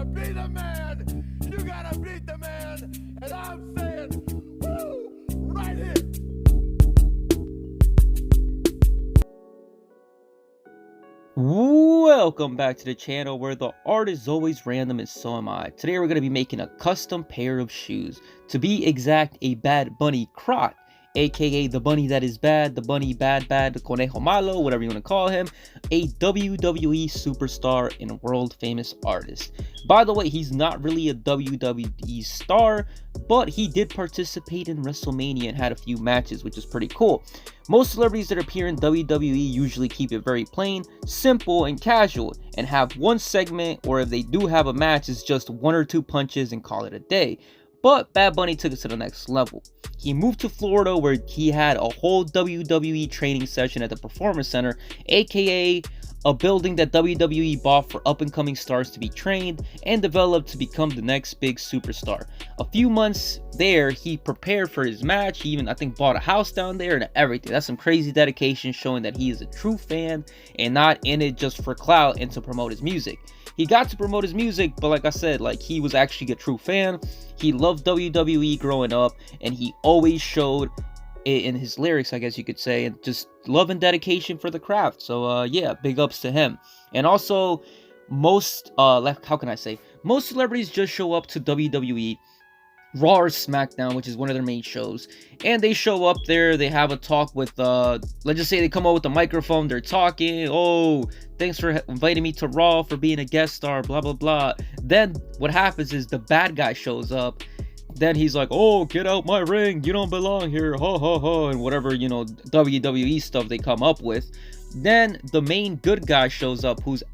wanna be the man, you gotta beat the man. And I'm saying, woo, right here. Welcome back to the channel where the art is always random and so am I. Today we're going to be making a custom pair of shoes. To be exact, a Bad Bunny Croc, aka the bunny that is bad, the bunny bad, the conejo malo, whatever you want to call him, a WWE superstar and world famous artist. By the way, he's not really a WWE star, but he did participate in WrestleMania and had a few matches, which is pretty cool. Most celebrities that appear in WWE usually keep it very plain, simple, and casual, and have one segment, or if they do have a match, it's just one or two punches and call it a day. But Bad Bunny took it to the next level. He moved to Florida where he had a whole WWE training session at the Performance Center, aka a building that WWE bought for up-and-coming stars to be trained and developed to become the next big superstar. A few months there, he prepared for his match. He even, I think, bought a house down there and everything. That's some crazy dedication, showing that he is a true fan and not in it just for clout and to promote his music. He got to promote his music, but like I said, he was actually a true fan. He loved WWE growing up, and he always showed it in his lyrics, I guess you could say, and just love and dedication for the craft. So yeah, big ups to him. And also, most most celebrities just show up to WWE, Raw or SmackDown, which is one of their main shows, and they show up there, they have a talk with, let's just say they come out with the microphone, they're talking, oh, thanks for inviting me to Raw, for being a guest star, blah, blah, blah. Then what happens is the bad guy shows up. Then he's like, oh, get out my ring, you don't belong here, ha ha ha, and whatever, WWE stuff they come up with. Then the main good guy shows up, who's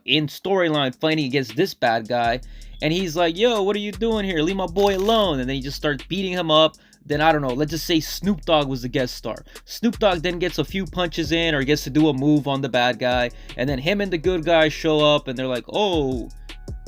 in storyline fighting against this bad guy, and he's like, yo, what are you doing here, leave my boy alone. And then he just starts beating him up. Then I don't know, let's just say Snoop Dogg was the guest star. Snoop Dogg then gets a few punches in, or gets to do a move on the bad guy, and then him and the good guy show up, and they're like, oh,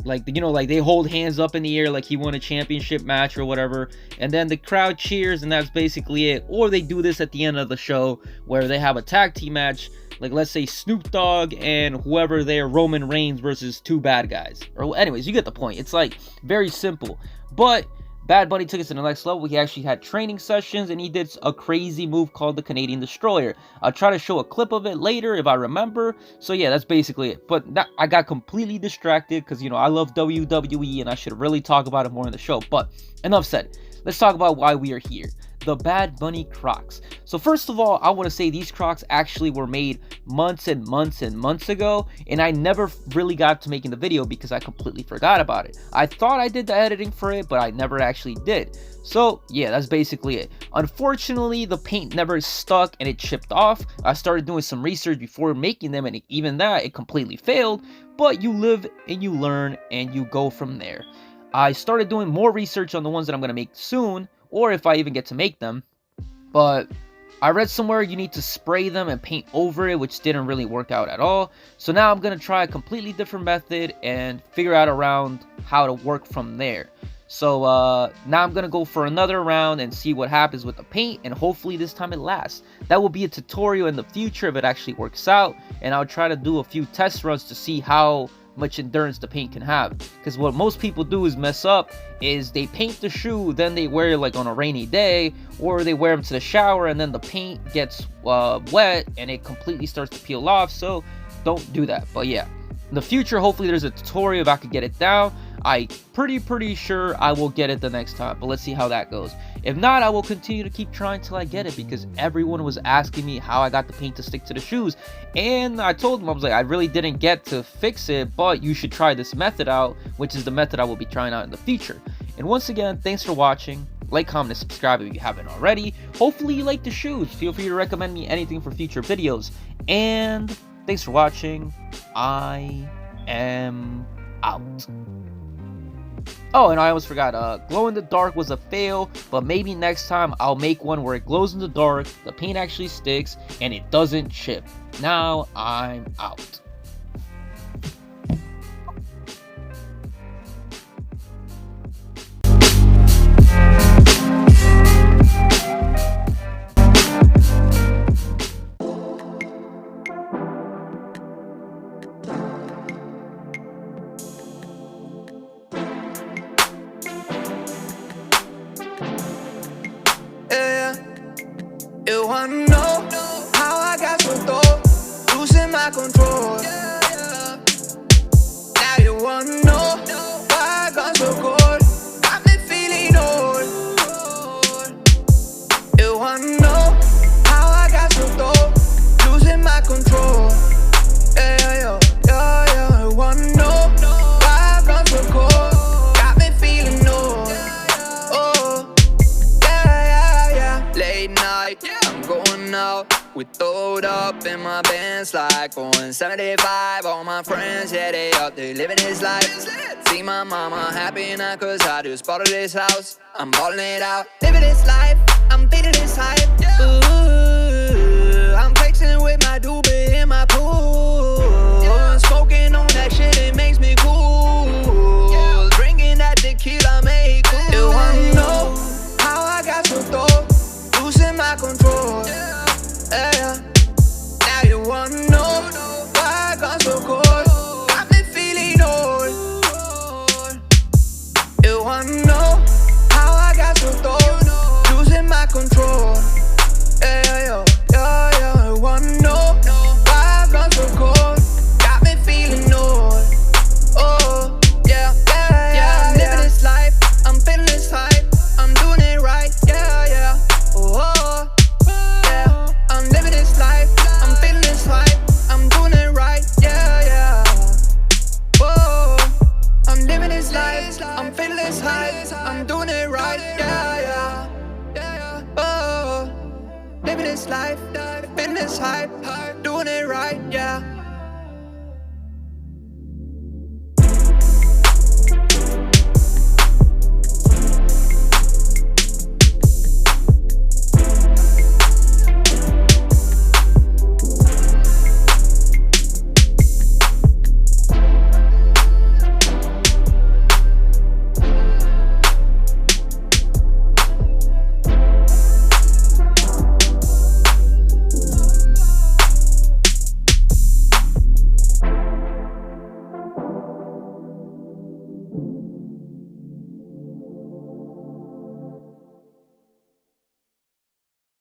they hold hands up in the air like he won a championship match or whatever, and then the crowd cheers, and that's basically it. Or they do this at the end of the show where they have a tag team match, like let's say Snoop Dogg and whoever there, Roman Reigns versus two bad guys. Or anyways, you get the point. It's like very simple. But Bad Bunny took it to the next level. He actually had training sessions, and he did a crazy move called the Canadian Destroyer. I'll try to show a clip of it later if I remember. So yeah, that's basically it. But I got completely distracted because, I love WWE and I should really talk about it more in the show. But enough said. Let's talk about why we are here. The Bad Bunny Crocs. So first of all, I want to say these Crocs actually were made months and months and months ago, and I never really got to making the video because I completely forgot about it. I thought I did the editing for it, but I never actually did. So yeah, that's basically it. Unfortunately, the paint never stuck and it chipped off. I started doing some research before making them, and even that, it completely failed. But you live and you learn and you go from there. I started doing more research on the ones that I'm going to make soon, or if I even get to make them, but I read somewhere you need to spray them and paint over it, which didn't really work out at all. So now I'm going to try a completely different method and figure out around how to work from there. So now I'm going to go for another round and see what happens with the paint, and hopefully this time it lasts. That will be a tutorial in the future if it actually works out, and I'll try to do a few test runs to see how much endurance the paint can have. Because what most people do is mess up is they paint the shoe, then they wear it on a rainy day, or they wear them to the shower, and then the paint gets wet and it completely starts to peel off. So don't do that. But yeah, in the future, hopefully there's a tutorial if I could get it down. I pretty sure I will get it the next time, but let's see how that goes. If not, I will continue to keep trying till I get it, because everyone was asking me how I got the paint to stick to the shoes, and I told them, I was like, I really didn't get to fix it, but you should try this method out, which is the method I will be trying out in the future. And once again, thanks for watching. Like, comment, and subscribe if you haven't already. Hopefully you like the shoes. Feel free to recommend me anything for future videos, and thanks for watching. I am out. Oh, and I almost forgot, glow in the dark was a fail, but maybe next time I'll make one where it glows in the dark, the paint actually sticks, and it doesn't chip. Now I'm out. pulled up in my Benz like going 75. All my friends, yeah, they up, they living this life. See my mama happy now cause I just bought her this house. I'm balling it out, living this life, I'm feeling this hype. Ooh, I'm flexing with my doobie in my pool. Smoking on that shit, it makes me cool. Drinking that tequila, make cool. You wanna know how I got so dope, losing my control. Yeah. Now you wanna know why I got so cold, got me feeling old. You wanna know how I got so dope, losing my control. Yeah. You wanna know why I got so cold, got me feeling old. Oh, yeah. I'm living this life, I'm feeling this hype, I'm doing it right, yeah. Oh, yeah. I'm living this life, I'm feeling this hype, I'm doing it right, yeah. Oh, I'm living this life, I'm feeling this hype, I'm doing it right, yeah. Oh, living this life, feeling this hype, doing it right, yeah.